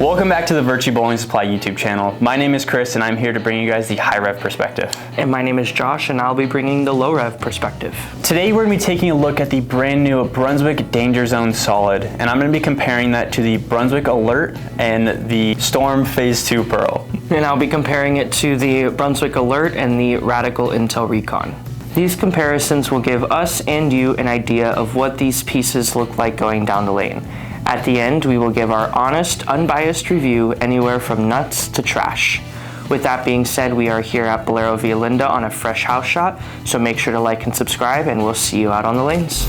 Welcome back to the Virtue Bowling Supply YouTube channel. My name is Chris and I'm here to bring you guys the high rev perspective. And my name is Josh and I'll be bringing the low rev perspective. Today we're going to be taking a look at the brand new Brunswick Danger Zone Solid, and I'm going to be comparing that to the Brunswick Alert and the Storm Phase 2 Pearl. And I'll be comparing it to the Brunswick Alert and the Radical Intel Recon. These comparisons will give us and you an idea of what these pieces look like going down the lane. At the end, we will give our honest, unbiased review anywhere from nuts to trash. With that being said, we are here at Bolero Via Linda on a fresh house shot, so make sure to like and subscribe, and we'll see you out on the lanes.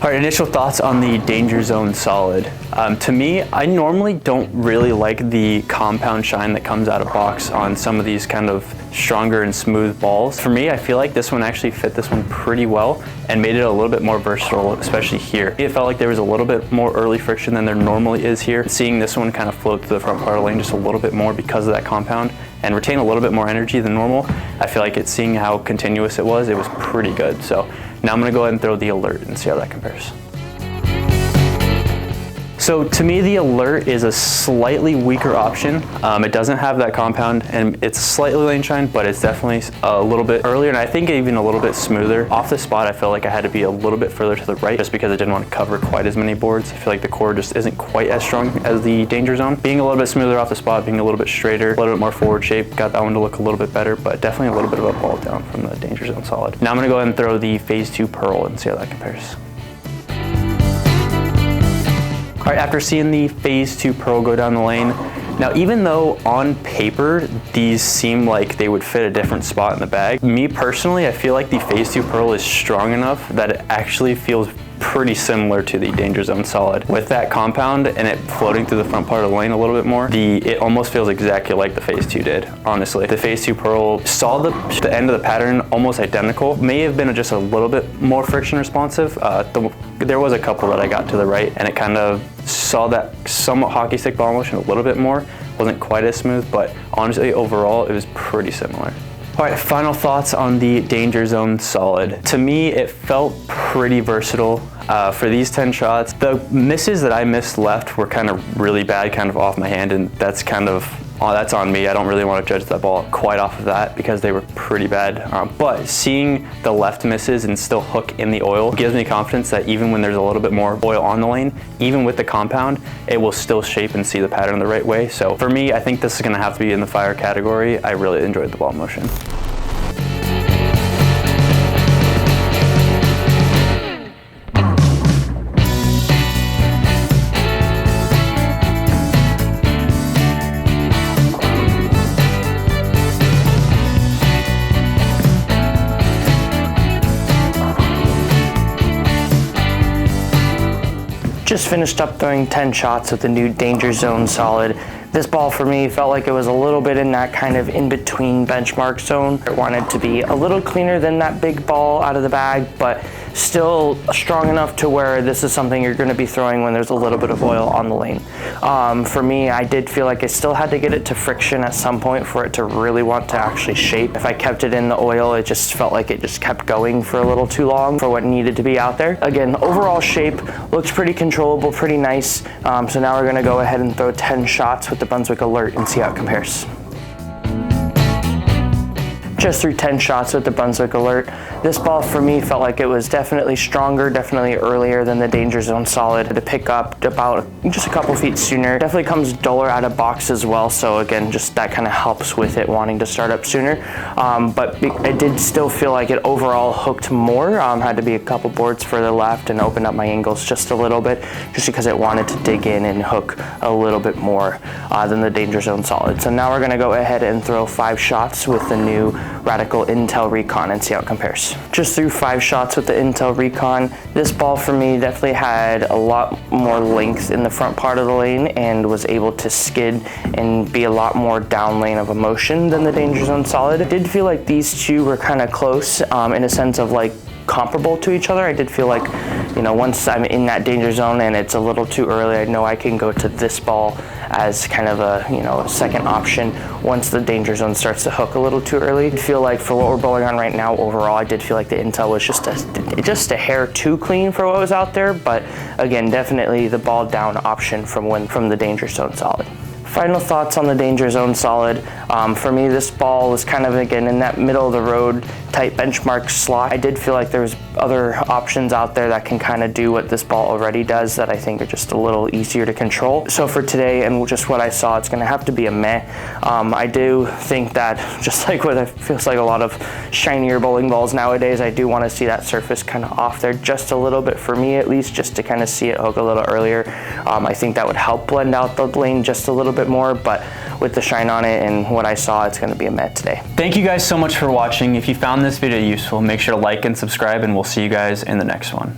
Alright, initial thoughts on the Danger Zone Solid. To me, I normally don't really like the compound shine that comes out of box on some of these kind of stronger and smooth balls. For me, I feel like this one actually fit this one pretty well and made it a little bit more versatile, especially here. It felt like there was a little bit more early friction than there normally is here. Seeing this one kind of float to the front part of the lane just a little bit more because of that compound and retain a little bit more energy than normal, I feel like seeing how continuous it was pretty good. So now I'm gonna go ahead and throw the Alert and see how that compares. So to me, the Alert is a slightly weaker option. It doesn't have that compound and it's slightly lane shine, but it's definitely a little bit earlier and I think even a little bit smoother. Off the spot, I felt like I had to be a little bit further to the right just because I didn't want to cover quite as many boards. I feel like the core just isn't quite as strong as the Danger Zone. Being a little bit smoother off the spot, being a little bit straighter, a little bit more forward shape, got that one to look a little bit better, but definitely a little bit of a ball down from the Danger Zone Solid. Now I'm gonna go ahead and throw the Phase 2 Pearl and see how that compares. All right, after seeing the Phase 2 Pearl go down the lane, now even though on paper these seem like they would fit a different spot in the bag, me personally, I feel like the Phase 2 Pearl is strong enough that it actually feels pretty similar to the Danger Zone Solid. With that compound and it floating through the front part of the lane a little bit more, it almost feels exactly like the Phase 2 did, honestly. The Phase 2 Pearl saw the end of the pattern almost identical, may have been just a little bit more friction responsive. There was a couple that I got to the right and it kind of saw that somewhat hockey stick ball motion a little bit more. Wasn't quite as smooth, but honestly overall it was pretty similar. All right, final thoughts on the Danger Zone Solid. To me, it felt pretty versatile. For these 10 shots, the misses that I missed left were kind of really bad, kind of off my hand, and that's kind of, that's on me. I don't really want to judge that ball quite off of that because they were pretty bad. But seeing the left misses and still hook in the oil gives me confidence that even when there's a little bit more oil on the lane, even with the compound, it will still shape and see the pattern the right way. So for me, I think this is going to have to be in the fire category. I really enjoyed the ball motion. Just finished up throwing 10 shots with the new Danger Zone Solid. This ball for me felt like it was a little bit in that kind of in-between benchmark zone. I wanted to be a little cleaner than that big ball out of the bag, but still strong enough to where this is something you're going to be throwing when there's a little bit of oil on the lane. For me, I did feel like I still had to get it to friction at some point for it to really want to actually shape. If I kept it in the oil, it just felt like it just kept going for a little too long for what needed to be out there. Again, overall shape looks pretty controllable, pretty nice. So now we're going to go ahead and throw 10 shots with the Brunswick Alert and see how it compares. Just threw 10 shots with the Brunswick Alert. This ball for me felt like it was definitely stronger, definitely earlier than the Danger Zone Solid. To pick up about just a couple feet sooner. Definitely comes duller out of box as well, so again, just that kind of helps with it wanting to start up sooner. But I did still feel like it overall hooked more. Had to be a couple boards further left and open up my angles just a little bit, just because it wanted to dig in and hook a little bit more than the Danger Zone Solid. So now we're gonna go ahead and throw 5 shots with the new Radical Intel Recon and see how it compares. Just threw 5 shots with the Intel Recon. This ball for me definitely had a lot more length in the front part of the lane and was able to skid and be a lot more down lane of a motion than the Danger Zone Solid. I did feel like these two were kind of close in a sense of like comparable to each other. I did feel like, you know, once I'm in that danger zone and it's a little too early, I know I can go to this ball as kind of a, you know, a second option once the danger zone starts to hook a little too early. I feel like for what we're bowling on right now, overall, I did feel like the Intel was just a hair too clean for what was out there, but again, definitely the ball down option from the Danger Zone Solid. Final thoughts on the Danger Zone Solid. For me, this ball was kind of, again, in that middle of the road type benchmark slot. I did feel like there was other options out there that can kind of do what this ball already does that I think are just a little easier to control. So for today and just what I saw, it's gonna have to be a meh. I do think that, just like what it feels like a lot of shinier bowling balls nowadays, I do want to see that surface kind of off there just a little bit, for me at least, just to kind of see it hook a little earlier. I think that would help blend out the lane just a little bit more, but with the shine on it and what I saw, it's going to be a meh today. Thank you guys so much for watching. If you found this video useful, make sure to like and subscribe, and we'll see you guys in the next one.